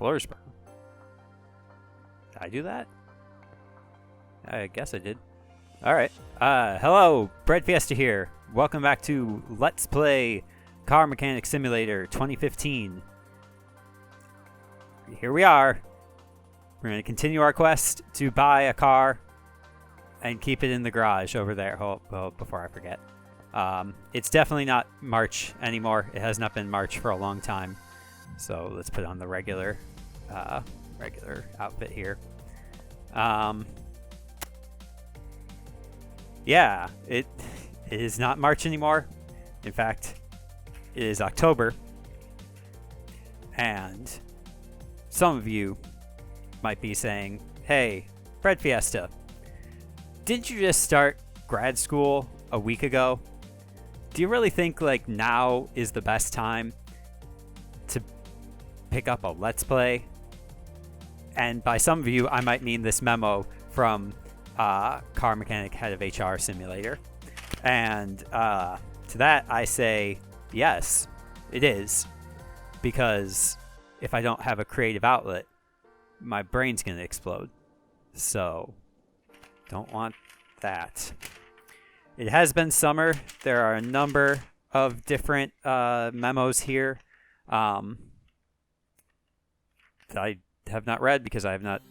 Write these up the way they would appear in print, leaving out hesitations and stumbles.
floor's brown. Did I do that? I guess I did. Alright. Hello, Breadfiesta here. Welcome back to Let's Play Car Mechanic Simulator 2015. Here we are. We're going to continue our quest to buy a car and keep it in the garage over there. Before I forget. It's definitely not March anymore. It has not been March for a long time. So let's put on the regular outfit here. Yeah, it is not March anymore. In fact, it is October. And some of you might be saying, hey, Breadfiesta, didn't you just start grad school a week ago? Do you really think like now is the best time to pick up a Let's Play? And by some of you, I might mean this memo from Car Mechanic Head of HR Simulator. And to that, I say, yes, it is. Because if I don't have a creative outlet, my brain's going to explode. So, don't want that. It has been summer. There are a number of different memos here that I have not read because I have not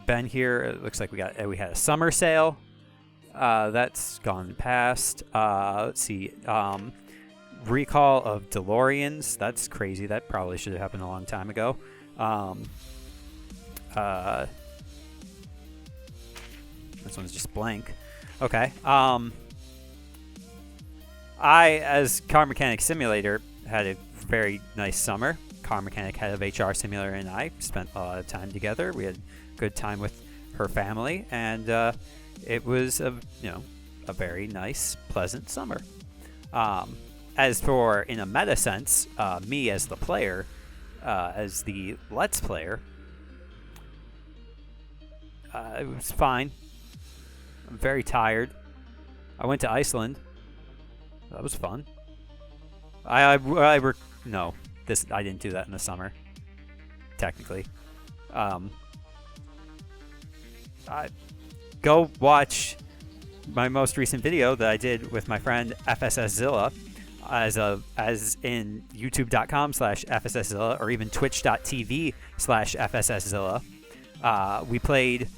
been here. It looks like we had a summer sale. That's gone past. Let's see. Recall of DeLoreans. That's crazy. That probably should have happened a long time ago. This one's just blank. Okay. I, as Car Mechanic Simulator, had a very nice summer. Car Mechanic Head of HR Simulator and I spent a lot of time together. We had a good time with her family, and it was a very nice, pleasant summer. As for in a meta sense, me as the player, as the Let's Player, it was fine. I'm very tired. I went to Iceland. That was fun. I didn't do that in the summer. Technically, go watch my most recent video that I did with my friend FSSzilla, as in youtube.com/FSSzilla or even twitch.tv/FSSzilla. We played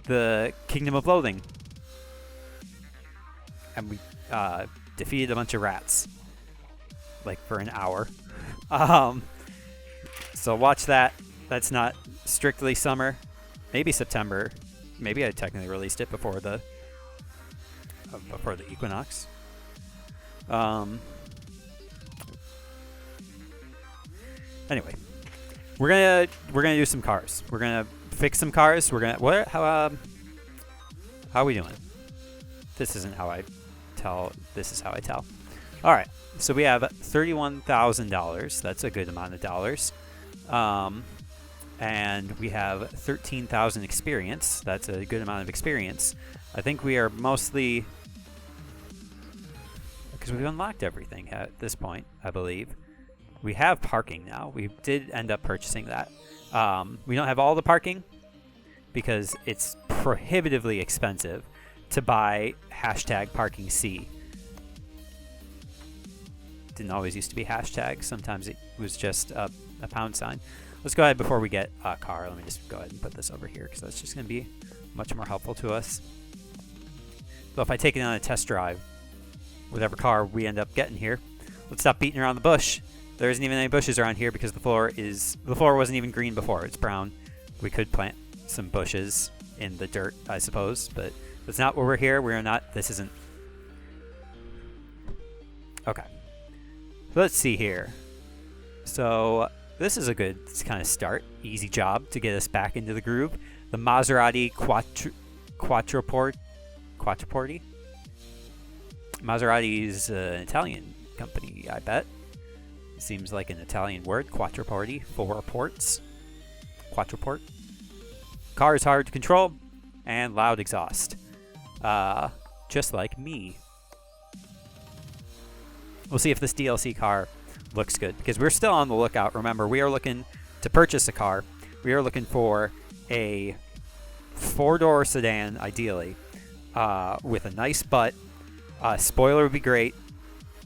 the Kingdom of Loathing, and we defeated a bunch of rats, like for an hour. So watch that. That's not strictly summer. Maybe September. Maybe I technically released it before the equinox. Anyway, we're gonna do some cars. We're gonna fix some cars. How are we doing? This isn't how I tell. This is how I tell. All right. So we have $31,000. That's a good amount of dollars. And we have 13,000 experience. That's a good amount of experience. I think we are mostly, because we've unlocked everything at this point, I believe. We have parking now. We did end up purchasing that. We don't have all the parking because it's prohibitively expensive to buy #ParkingC. Didn't always used to be hashtag. Sometimes it was just a pound sign. Let's go ahead before we get a car. Let me just go ahead and put this over here because that's just going to be much more helpful to us. So if I take it on a test drive, whatever car we end up getting here, let's stop beating around the bush. There isn't even any bushes around here because the floor wasn't even green before. It's brown. We could plant some bushes in the dirt, I suppose, but that's not where we're here. We're not. This isn't. Okay. Let's see here. So this is a good kind of start. Easy job to get us back into the groove. The Maserati Quattroporti. Maserati is an Italian company, I bet. Seems like an Italian word. Quattroporti, 4 ports. Quattroport. Car is hard to control and loud exhaust. Just like me. We'll see if this DLC car looks good because we're still on the lookout. Remember, we are looking to purchase a car, we are looking for a 4-door sedan, ideally, with a nice butt. Spoiler would be great.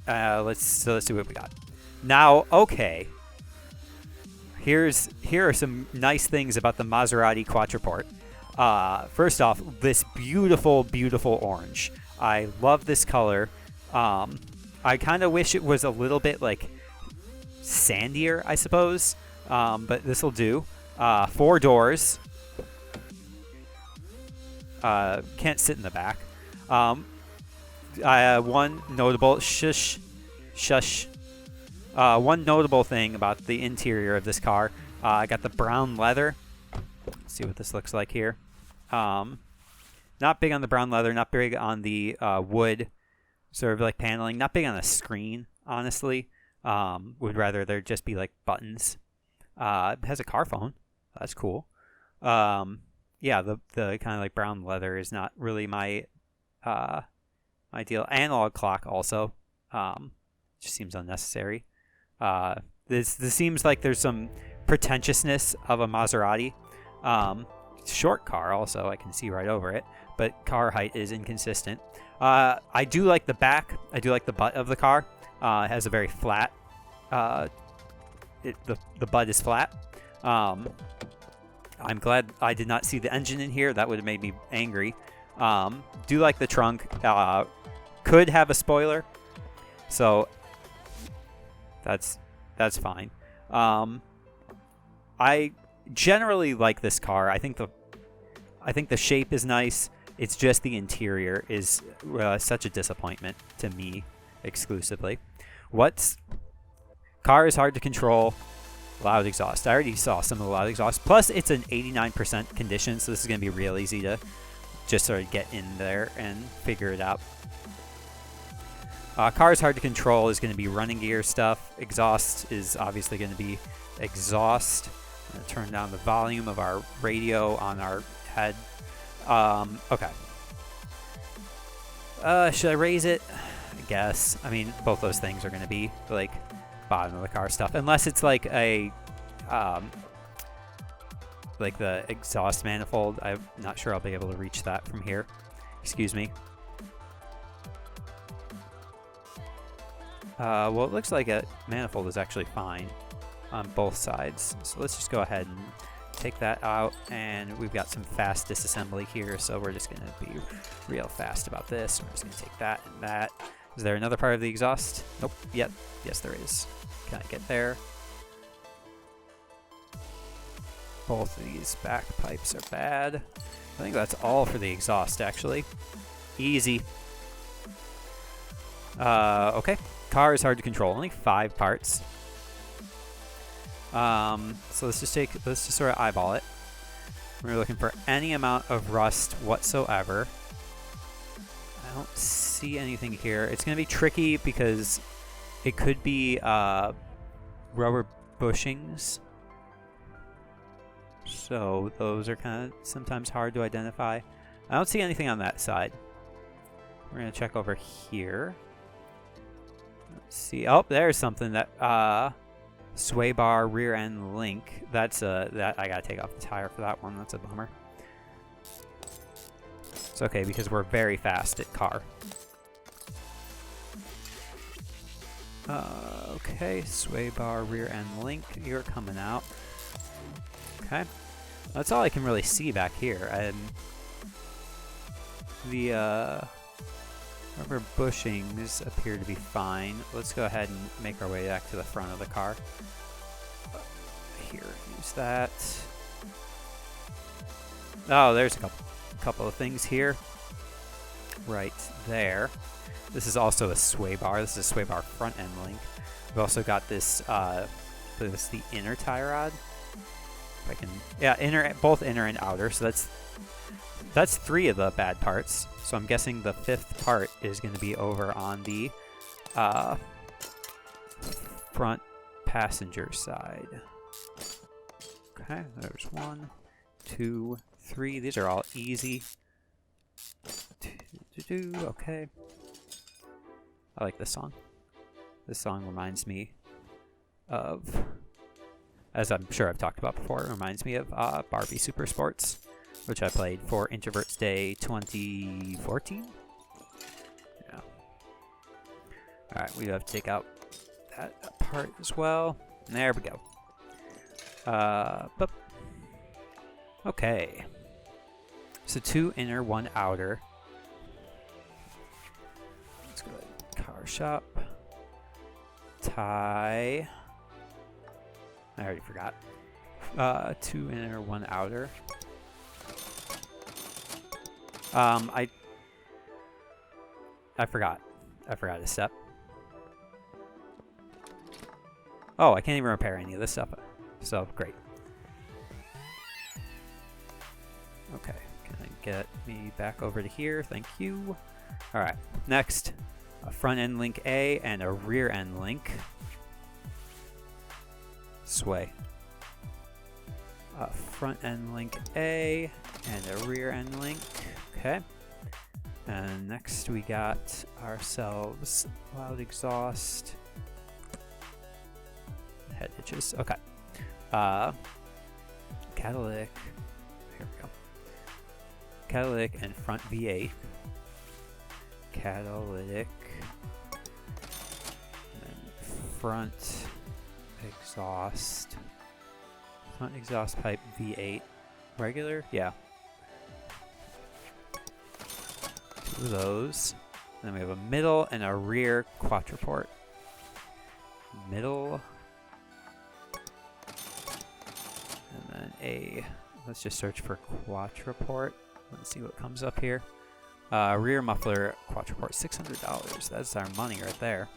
Let's see what we got. Now, okay. Here are some nice things about the Maserati Quattroporte. First off, this beautiful, beautiful orange. I love this color. I kind of wish it was a little bit like sandier, I suppose. But this will do. 4 doors. Can't sit in the back. One notable one notable thing about the interior of this car. I got the brown leather. Let's see what this looks like here. Not big on the brown leather. Not big on the wood sort of like paneling. Not big on the screen, honestly. Would rather there just be like buttons. It has a car phone. That's cool. Yeah, the kind of like brown leather is not really my ideal. Analog clock also. Just seems unnecessary. This seems like there's some pretentiousness of a Maserati. Short car also, I can see right over it, but car height is inconsistent. I do like the back. I do like the butt of the car. It has a very flat. The butt is flat. I'm glad I did not see the engine in here. That would have made me angry. Do like the trunk. Could have a spoiler, so that's fine. I generally like this car. I think the shape is nice. It's just the interior is such a disappointment to me exclusively. Car is hard to control. Loud exhaust. I already saw some of the loud exhaust. Plus, it's an 89% condition, so this is going to be real easy to just sort of get in there and figure it out. Car is hard to control is going to be running gear stuff. Exhaust is obviously going to be exhaust. I'm going to turn down the volume of our radio on our head. Okay. Should I raise it? I guess. I mean, both those things are going to be like bottom of the car stuff, unless it's like a like the exhaust manifold. I'm not sure I'll be able to reach that from here. Excuse me. Well, it looks like a manifold is actually fine on both sides, so let's just go ahead and take that out, and we've got some fast disassembly here, so we're just going to be real fast about this. We're just going to take that and that. Is there another part of the exhaust? Nope. Yep. Yes, there is. Can I get there? Both of these back pipes are bad. I think that's all for the exhaust, actually. Easy. Okay. Car is hard to control. Only 5 parts. So let's just sort of eyeball it. We're looking for any amount of rust whatsoever. I don't see anything here. It's going to be tricky because it could be rubber bushings. So those are kind of sometimes hard to identify. I don't see anything on that side. We're going to check over here. Let's see. Oh, there's something that sway bar rear end link. That's that I gotta take off the tire for that one. That's a bummer. It's okay because we're very fast at car. Okay, sway bar rear end link. You're coming out. Okay, that's all I can really see back here. And the rubber bushings appear to be fine. Let's go ahead and make our way back to the front of the car. Here, use that. Oh, there's a couple of things here. Right there. This is also a sway bar. This is a sway bar front end link. We've also got this, this the inner tie rod. If I can, yeah, both inner and outer. So that's 3 of the bad parts. So I'm guessing the 5th part is going to be over on the front passenger side. Okay, there's 1, 2, 3. These are all easy. Okay. I like this song. This song reminds me of... as I'm sure I've talked about before, it reminds me of Barbie Super Sports, which I played for Introverts Day 2014. Yeah. Alright, we have to take out that part as well. There we go. Boop. Okay. So 2 inner, 1 outer. Let's go to car shop. Tie. I already forgot. 2 inner, 1 outer. I forgot. I forgot a step. Oh, I can't even repair any of this stuff. So, great. Okay, can I get me back over to here? Thank you. Alright, next, a front end link A and a rear end link. Sway. A front end link A and a rear end link. Okay. And next we got ourselves loud exhaust. Head hitches. Okay. Catalytic. Here we go. Catalytic and front V8. Catalytic. And then front exhaust. Front exhaust pipe V8. Regular? Yeah. 2 of those. And then we have a middle and a rear quadruport. Middle. And then let's just search for quadruport. Let's see what comes up here. Rear muffler quadruport, $600. That's our money right there.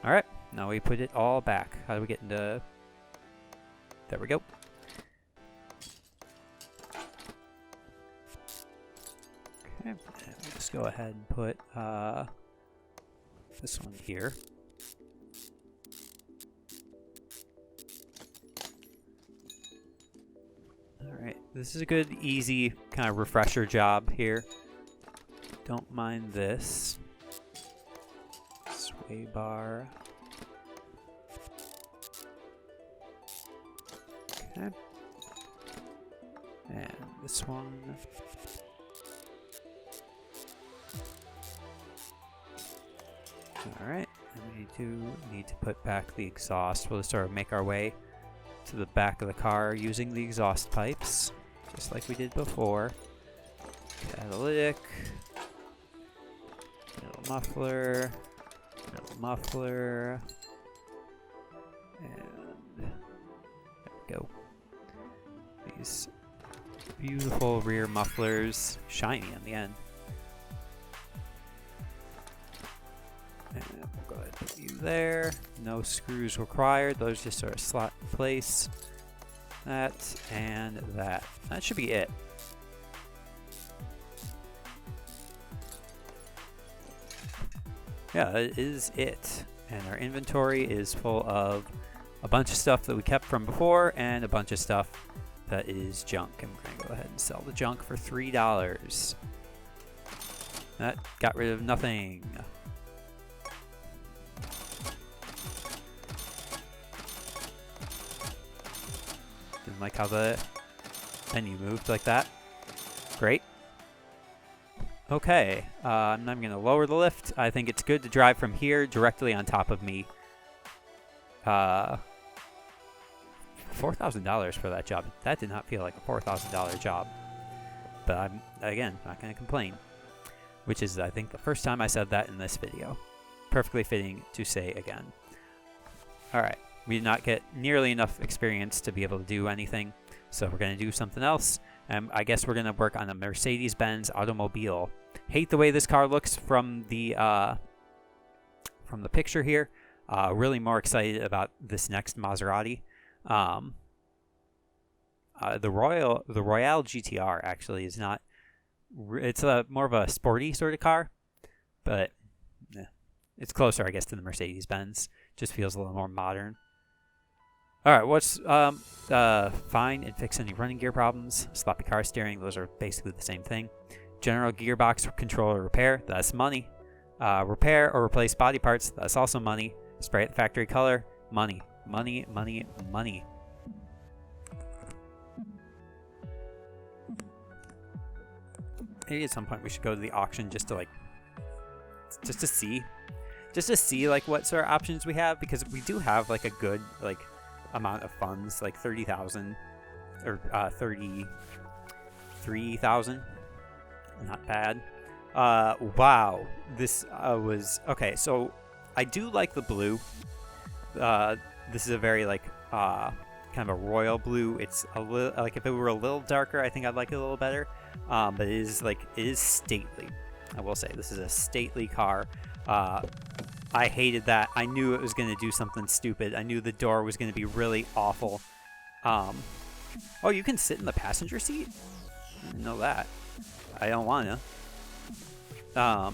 Alright, now we put it all back. How do we get into... There we go. Okay, and we'll just go ahead and put this one here. Alright, this is a good, easy kind of refresher job here. Don't mind this. Sway bar. Okay. And this one. Alright, and we need to put back the exhaust. We'll just sort of make our way to the back of the car using the exhaust pipes, just like we did before. Catalytic. Middle muffler. Middle muffler. And there we go. These beautiful rear mufflers, shiny in the end. And we'll go ahead and put you there. No screws required. Those just sort of slot in place. That and that. That should be it. Yeah, that is it. And our inventory is full of a bunch of stuff that we kept from before and a bunch of stuff that is junk. And we're going to go ahead and sell the junk for $3. That got rid of nothing. Didn't like how the menu moved like that. Great. Okay, I'm going to lower the lift. I think it's good to drive from here directly on top of me. $4,000 for that job. That did not feel like a $4,000 job. But I'm, again, not going to complain. Which is, I think, the first time I said that in this video. Perfectly fitting to say again. Alright, we did not get nearly enough experience to be able to do anything. So we're going to do something else. I guess we're going to work on a Mercedes-Benz automobile. Hate the way this car looks from the picture here. Really more excited about this next Maserati. The Royale GTR actually is not. It's more of a sporty sort of car, but it's closer, I guess, to the Mercedes-Benz. Just feels a little more modern. All right, what's find and fix any running gear problems, sloppy car steering. Those are basically the same thing. General gearbox controller repair. That's money. Repair or replace body parts. That's also money. Spray at the factory color. Money, money, money, money. Maybe at some point we should go to the auction just to like, just to see like what sort of options we have, because we do have like a good like amount of funds, like 30,000 or 33,000. Not bad. Wow, this was okay. So I do like the blue. This is a very like kind of a royal blue. It's a little like, if it were a little darker, I think I'd like it a little better. But it is stately. I will say this is a stately car. I hated that. I knew it was going to do something stupid. I knew the door was going to be really awful. Oh, you can sit in the passenger seat? I didn't know that. I don't want to.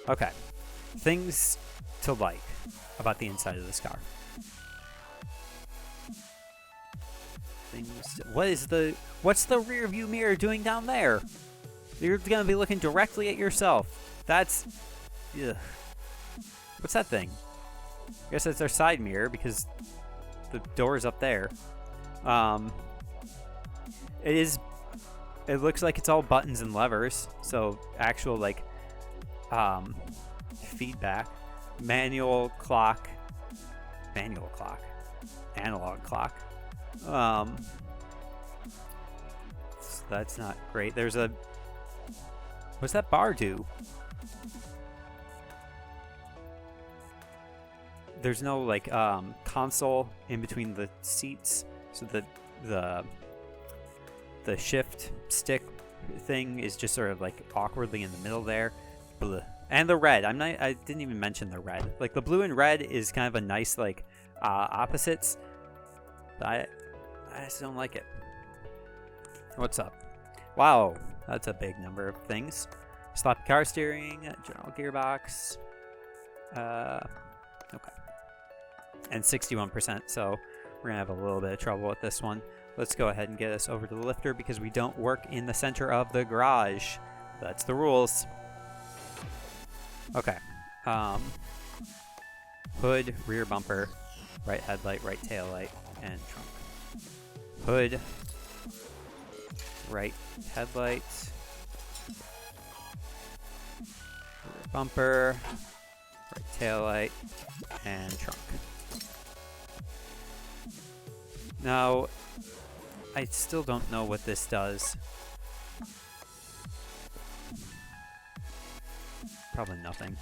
Okay. Things to like about the inside of this car. What's the rear view mirror doing down there? You're going to be looking directly at yourself. That's... Ugh. What's that thing? I guess it's our side mirror because the door's up there. It looks like it's all buttons and levers. So actual like feedback. Analog clock. So that's not great. There's a... What's that bar do? There's no like console in between the seats, so the shift stick thing is just sort of like awkwardly in the middle there. Blah. And the red, I didn't even mention the red. Like the blue and red is kind of a nice like opposites. But I just don't like it. What's up? Wow, that's a big number of things. Sloppy car steering, general gearbox. Okay. And 61%, so we're gonna have a little bit of trouble with this one. Let's go ahead and get us over to the lifter because we don't work in the center of the garage. That's the rules. Okay. Hood, rear bumper, right headlight, right tail light, and trunk. Hood, right headlight, rear bumper, right tail light, and trunk. Now, I still don't know what this does. Probably nothing.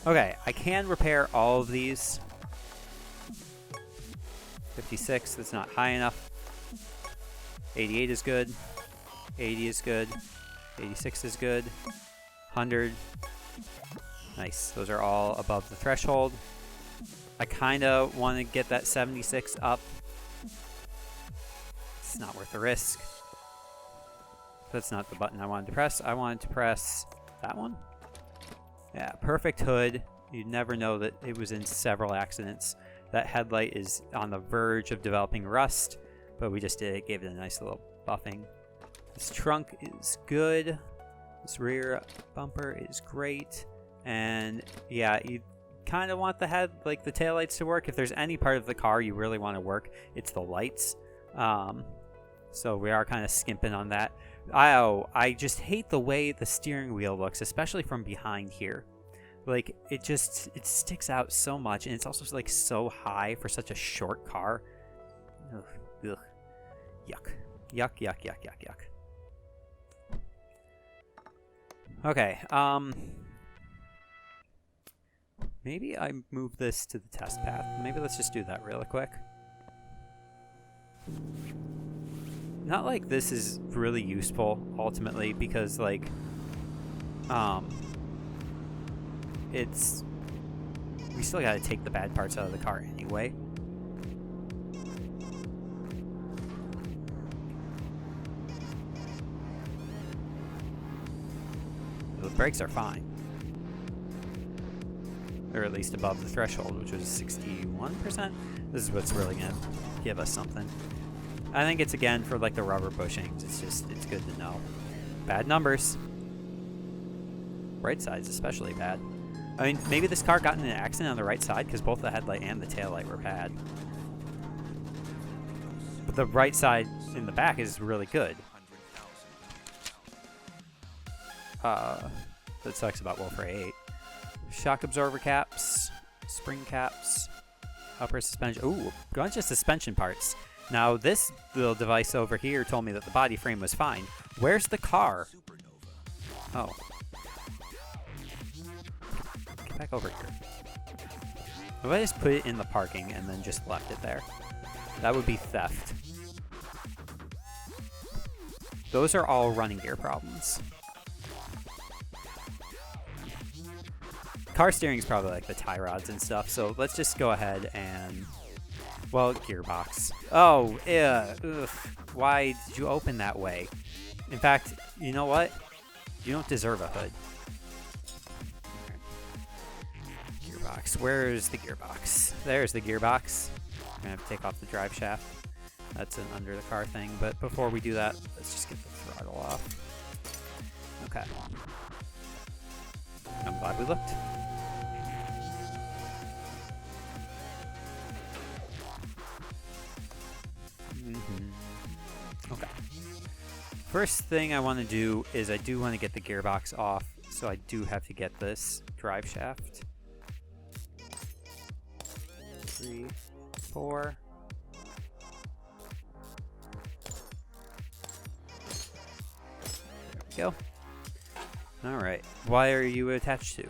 Okay, I can repair all of these. 56, that's not high enough. 88 is good. 80 is good. 86 is good. 100. Nice. Those are all above the threshold. I kind of want to get that 76 up. It's not worth the risk. That's not the button I wanted to press. I wanted to press that one. Yeah, perfect hood. You'd never know that it was in several accidents. That headlight is on the verge of developing rust, but we just did it, gave it a nice little buffing. This trunk is good. This rear bumper is great. And yeah, you kind of want the head, like the taillights to work. If there's any part of the car you really want to work, it's the lights. So we are kind of skimping on that. I just hate the way the steering wheel looks, especially from behind here. Like it sticks out so much, and it's also like so high for such a short car. Ugh, ugh. Yuck. Yuck, yuck, yuck, yuck, yuck. Okay, maybe I move this to the test path. Maybe let's just do that really quick. Not like this is really useful ultimately, because like we still got to take the bad parts out of the car anyway. The brakes are fine, or at least above the threshold, which was 61%. This is what's really gonna give us something. I think it's again for like the rubber bushings. It's good to know. Bad numbers. Right side's especially bad. I mean, maybe this car got in an accident on the right side because both the headlight and the taillight were bad. But the right side in the back is really good. that sucks about Wolfray 8. Shock absorber caps, spring caps, upper suspension. Ooh, a bunch of suspension parts. Now, this little device over here told me that the body frame was fine. Where's the car? Oh. Get back over here. If I just put it in the parking and then just left it there, that would be theft. Those are all running gear problems. Car steering is probably like the tie rods and stuff, so let's just go ahead and... Well, gearbox. Oh, ugh. Why did you open that way? In fact, you know what? You don't deserve a hood. Gearbox. Where's the gearbox? There's the gearbox. I'm gonna have to take off the drive shaft. That's an under the car thing, but before we do that, let's just get the throttle off. Okay. I'm glad we looked. Okay. First thing I want to do is I do want to get the gearbox off, so I do have to get this drive shaft. 3, 4. There we go. Alright. Why are you attached to?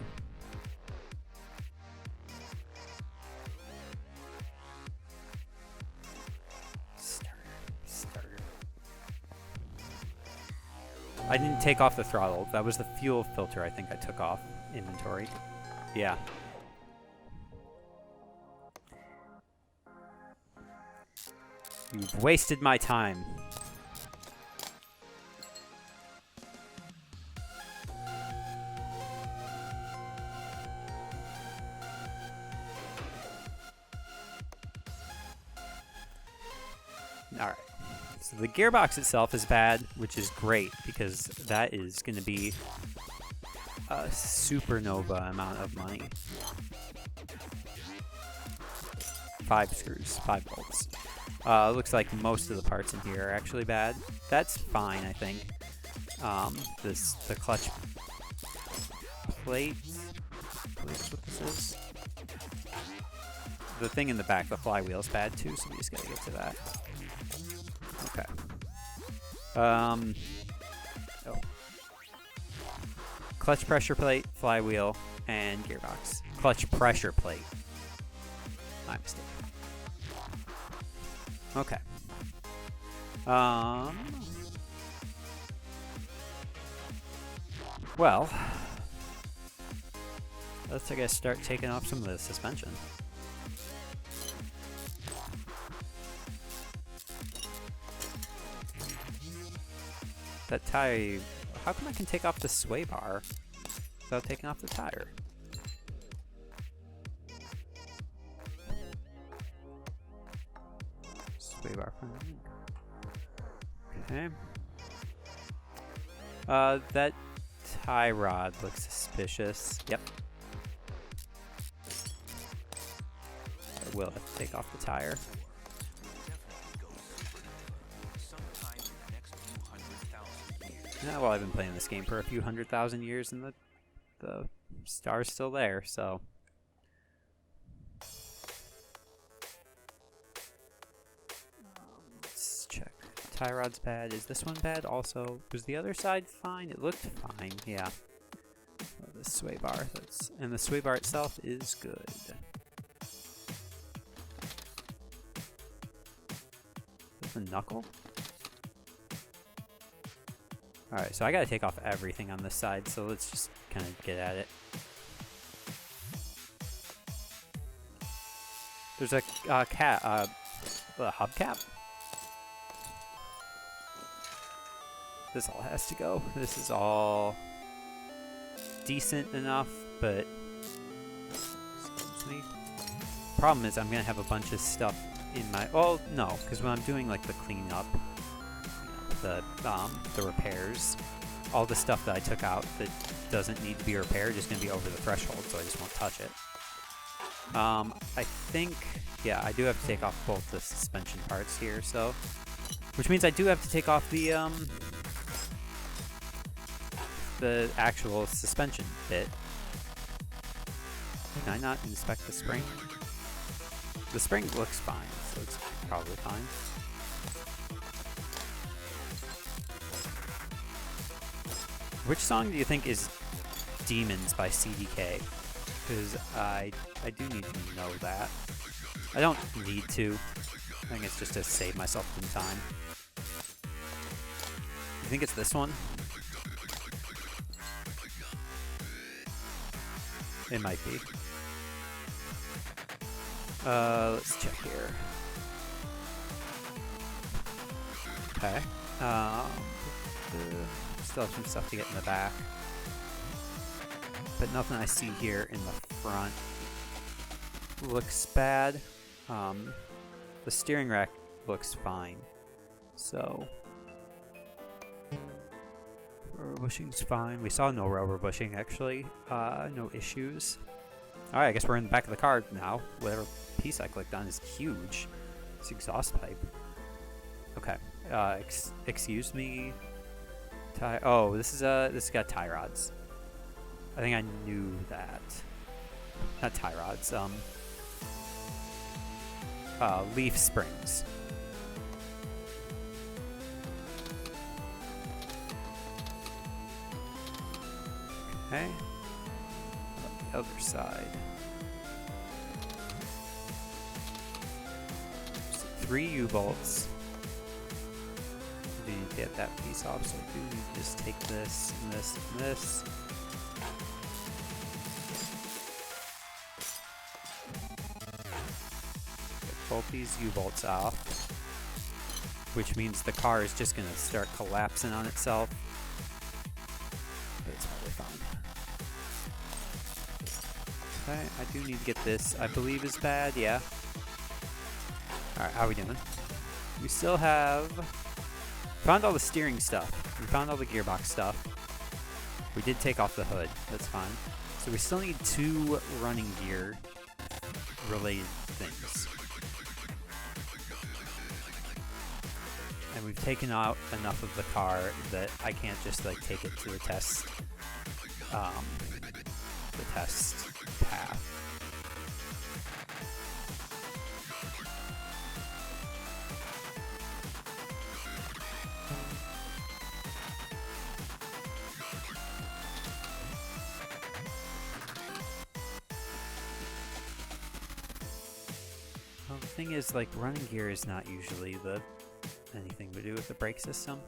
I didn't take off the throttle. That was the fuel filter I think I took off inventory. Yeah. You've wasted my time. All right. So the gearbox itself is bad, which is great because that is going to be a supernova amount of money. 5 screws, 5 bolts. Looks like most of the parts in here are actually bad. That's fine, I think. The clutch plate. I believe that's what this is. The thing in the back, the flywheel's bad too, so we just gotta get to that. Okay. Oh. Clutch pressure plate, flywheel, and gearbox. Clutch pressure plate. My mistake. Okay. Well, let's, I guess, start taking off some of the suspension. That tire, how come I can take off the sway bar without taking off the tire? Sway bar front. Okay. That tie rod looks suspicious. Yep. I will have to take off the tire. Yeah, well, I've been playing this game for a few 100,000 years, and the star's still there, so. Let's check. Tie rod's bad. Is this one bad also? Was the other side fine? It looked fine, yeah. Oh, the sway bar, and the sway bar itself is good. That's a knuckle? Alright, so I gotta take off everything on this side, so let's just kind of get at it. There's a hubcap? This all has to go. This is all decent enough, but excuse me. Problem is I'm gonna have a bunch of stuff in my, well, no, because when I'm doing like the cleanup, the repairs, all the stuff that I took out that doesn't need to be repaired is going to be over the threshold, so I just won't touch it. I think, yeah, I do have to take off both the suspension parts here, so, which means I do have to take off the the actual suspension bit. Can I not inspect the spring? The spring looks fine, so it's probably fine. Which song do you think is Demons by CDK? Because I do need to know that. I don't need to. I think it's just to save myself some time. You think it's this one? It might be. Let's check here. Okay. Still have some stuff to get in the back. But nothing I see here in the front looks bad. The steering rack looks fine. So rubber bushing's fine. We saw no rubber bushing actually. No issues. Alright, I guess we're in the back of the car now. Whatever piece I clicked on is huge. It's exhaust pipe. Okay. Excuse me. Oh, this has got tie rods. I think I knew that. Not tie rods. Leaf springs. Okay. The other side. There's 3 U-bolts. Do need to get that piece off, so I do need to just take this and this and this. Get both these U-bolts off, which means the car is just going to start collapsing on itself. But it's probably fine. Okay, I do need to get this, I believe is bad, yeah. Alright, how are we doing? We still have... Found all the steering stuff. We found all the gearbox stuff. We did take off the hood, that's fine. So we still need 2 running gear related things. And we've taken out enough of the car that I can't just like take it to the test path. Well, the thing is, like, running gear is not usually anything to do with the brake system.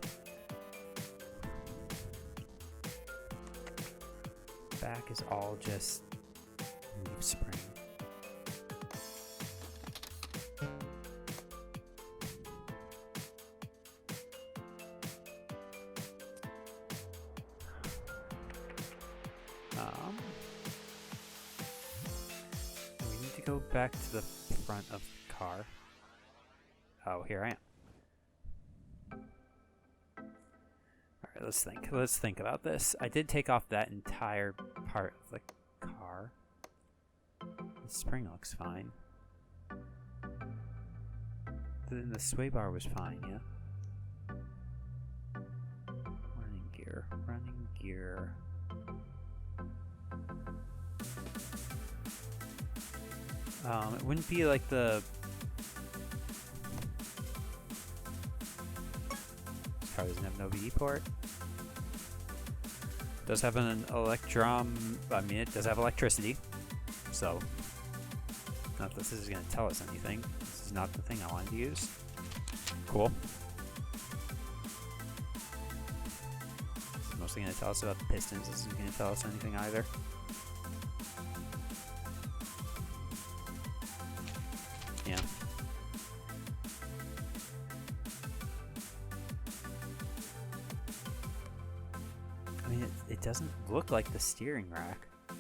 Back is all just leaf spring. We need to go back to the front of the car. Oh, here I am. Alright, let's think about this. I did take off that entire part of the car. The spring looks fine. Then the sway bar was fine, yeah. Running gear, running gear. It wouldn't be like the... This car doesn't have an OBD port. Does have an I mean, it does have electricity. So, not that this is going to tell us anything. This is not the thing I wanted to use. Cool. This is mostly going to tell us about the pistons. This isn't going to tell us anything either. Yeah. I mean, it doesn't look like the steering rack. I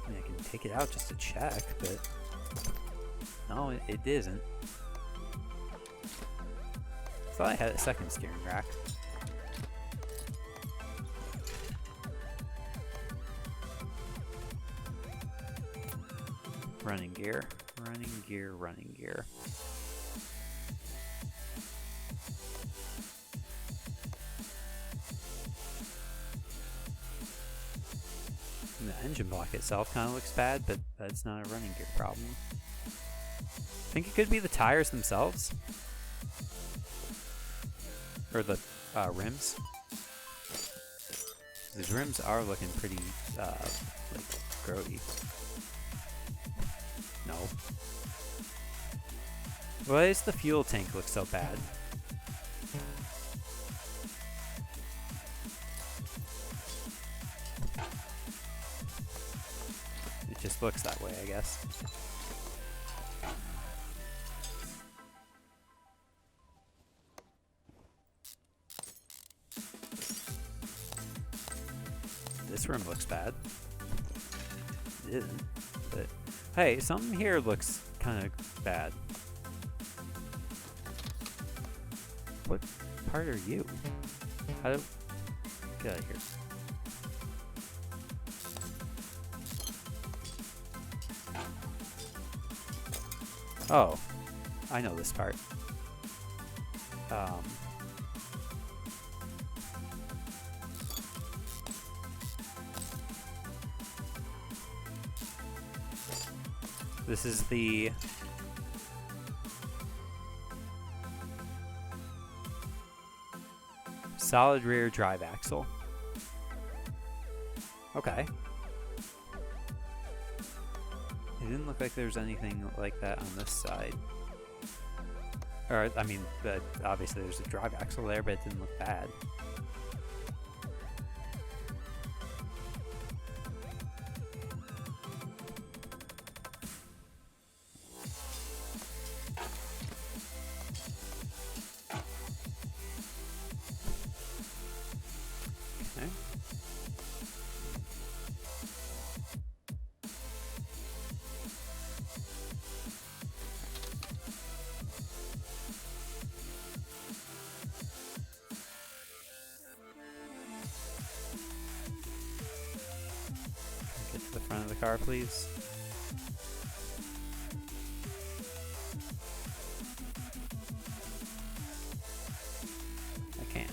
mean, I can take it out just to check, but no, it isn't. I thought I had a second steering rack. Running gear, running gear, running gear. engine block itself kind of looks bad, but that's not a running gear problem. I think it could be the tires themselves. Or the rims. These rims are looking pretty, like, grody. No. Why does the fuel tank look so bad? It just looks that way, I guess. This rim looks bad. It didn't, but hey, something here looks kind of bad. What part are you? How do... Get out of here. Oh, I know this part. This is the solid rear drive axle. Okay. It didn't look like there was anything like that on this side. Or, I mean, obviously there's a drive axle there, but it didn't look bad. Okay. Get to the front of the car, please. I can.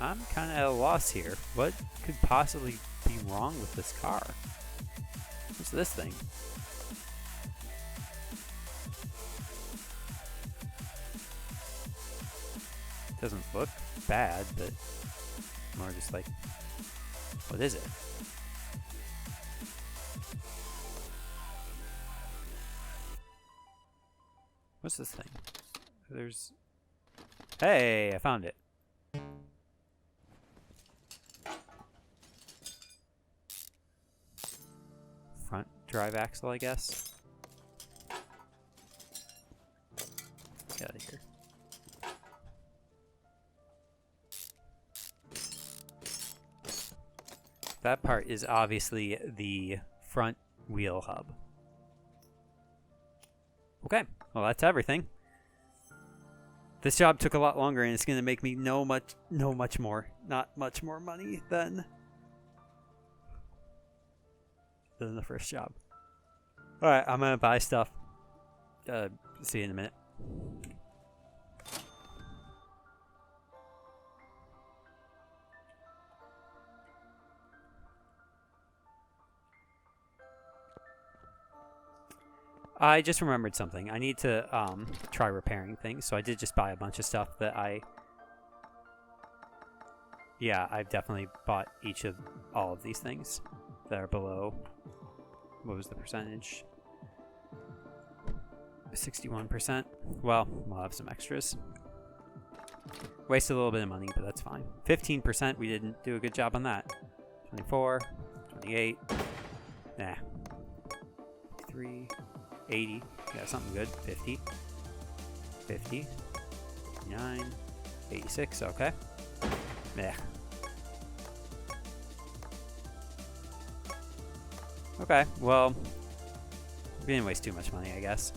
I'm kind of at a loss here. What could possibly be wrong with this car? What's this thing? Doesn't look bad, but more just like, what is it? What's this thing? There's... Hey, I found it. Front drive axle, I guess. Get out of here. That part is obviously the front wheel hub. Okay, well that's everything. This job took a lot longer, and it's going to make me not much more money than the first job. All right, I'm gonna buy stuff. See you in a minute. I just remembered something. I need to try repairing things, so I did just buy a bunch of stuff that Yeah, I've definitely bought all of these things that are below... What was the percentage? 61%. Well, we'll have some extras. Wasted a little bit of money, but that's fine. 15%, we didn't do a good job on that. 24, 28. Nah. 3, 80. Got something good. 50. 50. 59. 86. Okay. Yeah. Okay, well, we didn't waste too much money, I guess.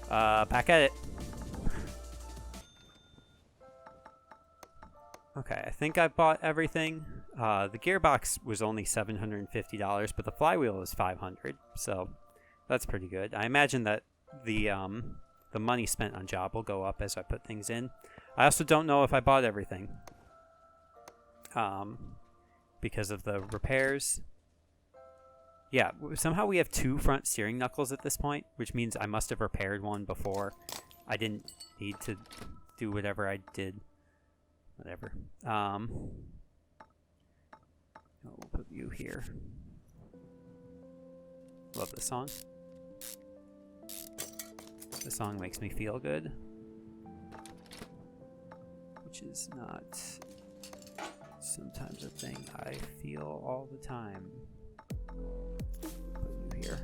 Back at it. Okay, I think I bought everything. The gearbox was only $750, but the flywheel was $500, so that's pretty good. I imagine that the money spent on job will go up as I put things in. I also don't know if I bought everything. Because of the repairs. Yeah, somehow we have 2 front steering knuckles at this point, which means I must have repaired one before. I didn't need to do whatever I did. Whatever. We'll put you here. Love this song. This song makes me feel good. Which is not sometimes a thing I feel all the time. Put you here.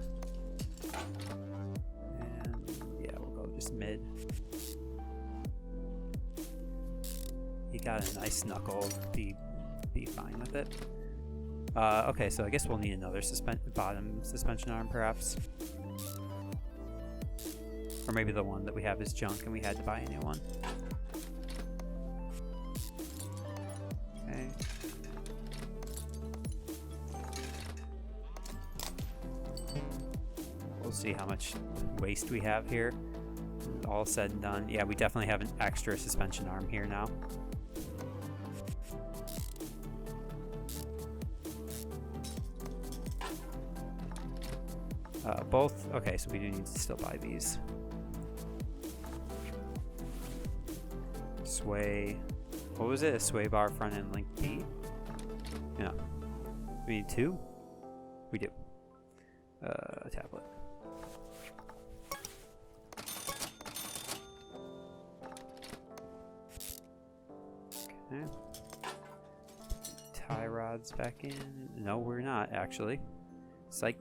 And yeah, we'll go just mid. You got a nice knuckle. Be fine with it. Okay, so I guess we'll need another bottom suspension arm, perhaps. Or maybe the one that we have is junk and we had to buy a new one. Okay. We'll see how much waste we have here. All said and done. Yeah, we definitely have an extra suspension arm here now. Both. Okay, so we do need to still buy these. Sway. What was it? A sway bar front end link P? Yeah. We need 2? We do. Tablet. Okay. Tie rods back in. No, we're not actually. Psych.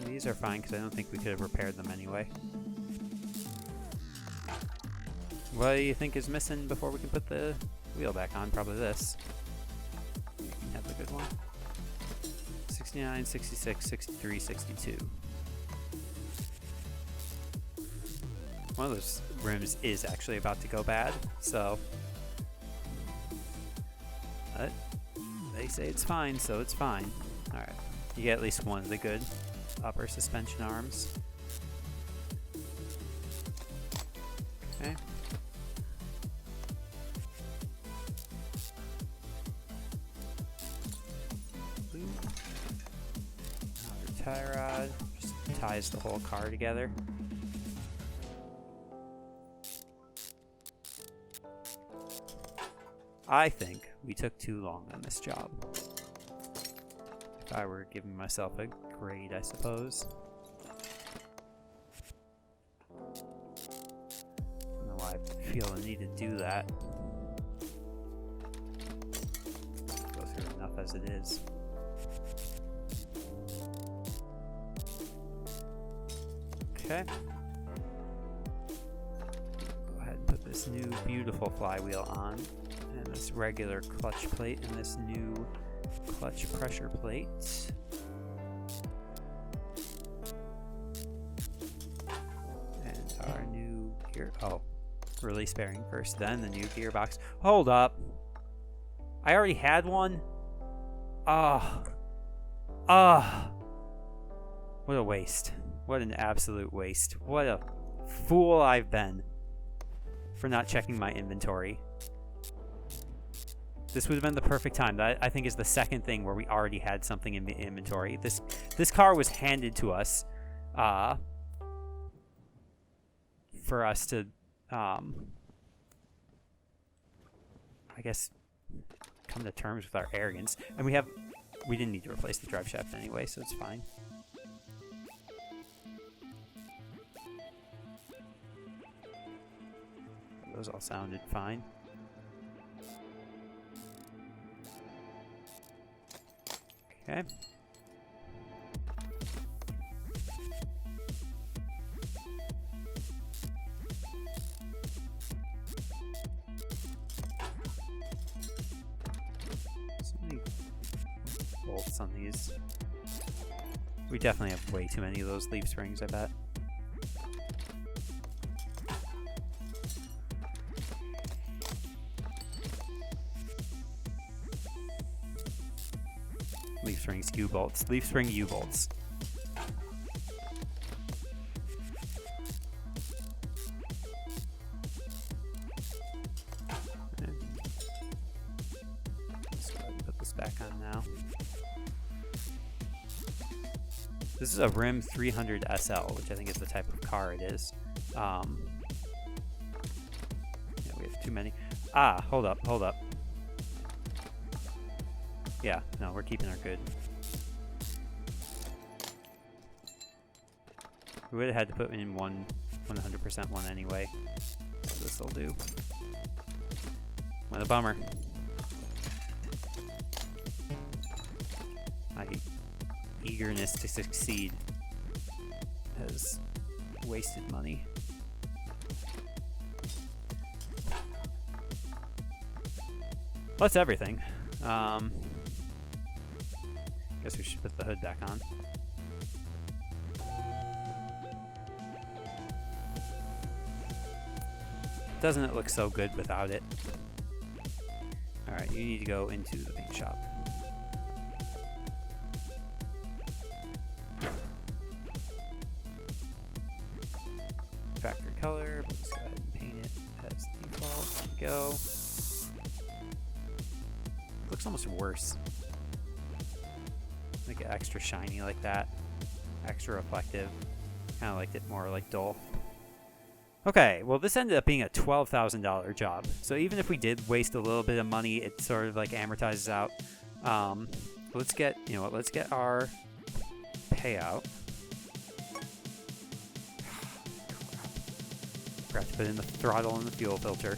These are fine because I don't think we could have repaired them anyway. What do you think is missing before we can put the wheel back on? Probably this. You can have the good one. 69, 66, 63, 62. One of those rims is actually about to go bad, so... But they say it's fine, so it's fine. Alright, you get at least one of the good upper suspension arms. Okay. Another tie rod. Just ties the whole car together. I think we took too long on this job. If I were giving myself a grade, I suppose. I don't know why I feel the need to do that. Go through enough as it is. Okay. Go ahead and put this new beautiful flywheel on. And this regular clutch plate and this new clutch pressure plate. And our new gear. Oh, release bearing first, then the new gearbox. Hold up. I already had one. Ah. What a waste. What an absolute waste. What a fool I've been for not checking my inventory. This would have been the perfect time. That I think is the second thing where we already had something in the inventory. This car was handed to us for us to, I guess, come to terms with our arrogance. And we didn't need to replace the drive shaft anyway, so it's fine. Those all sounded fine. Okay. So many bolts on these. We definitely have way too many of those leaf springs, I bet. Leaf springs, U-bolts. Leaf spring U-bolts. Let's go ahead and put this back on now. This is a Rim 300 SL, which I think is the type of car it is. Yeah, we have too many. Ah, hold up. Yeah, no, we're keeping our good. We would have had to put in 100% one anyway. So this'll do. What a bummer. My eagerness to succeed has wasted money. Well, that's everything. Guess we should put the hood back on. Doesn't it look so good without it? Alright, you need to go into the paint shop. Factory color, let's go ahead and paint it as default. There we go. Looks almost worse. Make it extra shiny like that. Extra reflective. Kind of liked it more like dull. Okay, well this ended up being a $12,000 job. So even if we did waste a little bit of money, it sort of like amortizes out. Let's get, you know what, let's get our payout. Forgot to put in the throttle and the fuel filter.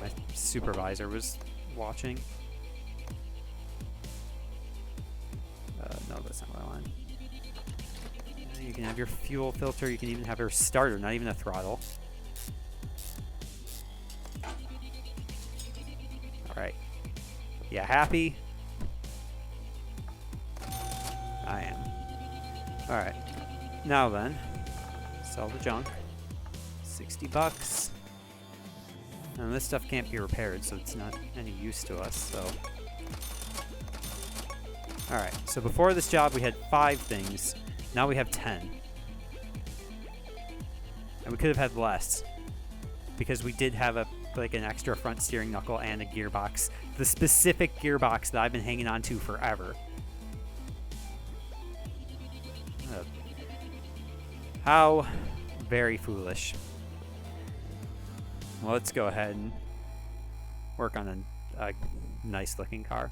My supervisor was watching. No, that's not what I want. You can have your fuel filter. You can even have your starter, not even a throttle. All right. Yeah, happy? I am. All right. Now then, sell the junk. 60 bucks. And this stuff can't be repaired, so it's not any use to us, so. Alright, so before this job we had 5 things. Now we have 10. And we could have had less. Because we did have like an extra front steering knuckle and a gearbox. The specific gearbox that I've been hanging on to forever. How very foolish. Well, let's go ahead and work on a nice looking car.